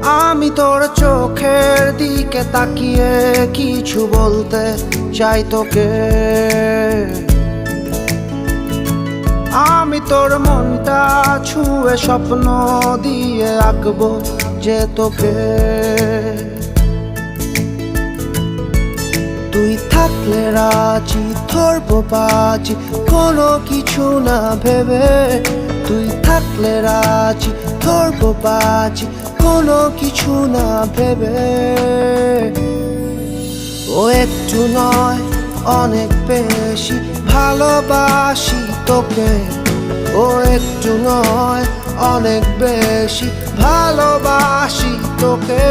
আমি তোর চোখের দিকে তাকিয়ে কিছু বলতে চাই তোকে। আমি তোর মনটা ছুঁয়ে স্বপ্ন দিয়ে আঁকবো যে তোকে। তুই থাকলে রাজি ধরবো বাজি কোনো কিছু না ভেবে। তুই থাকলে রাজি ধরবো বাজি কোনো কিছু না ভেবে। ও একটু নয় অনেক বেশি ভালোবাসি তোকে। ও একটু নয় অনেক বেশি ভালোবাসি তোকে।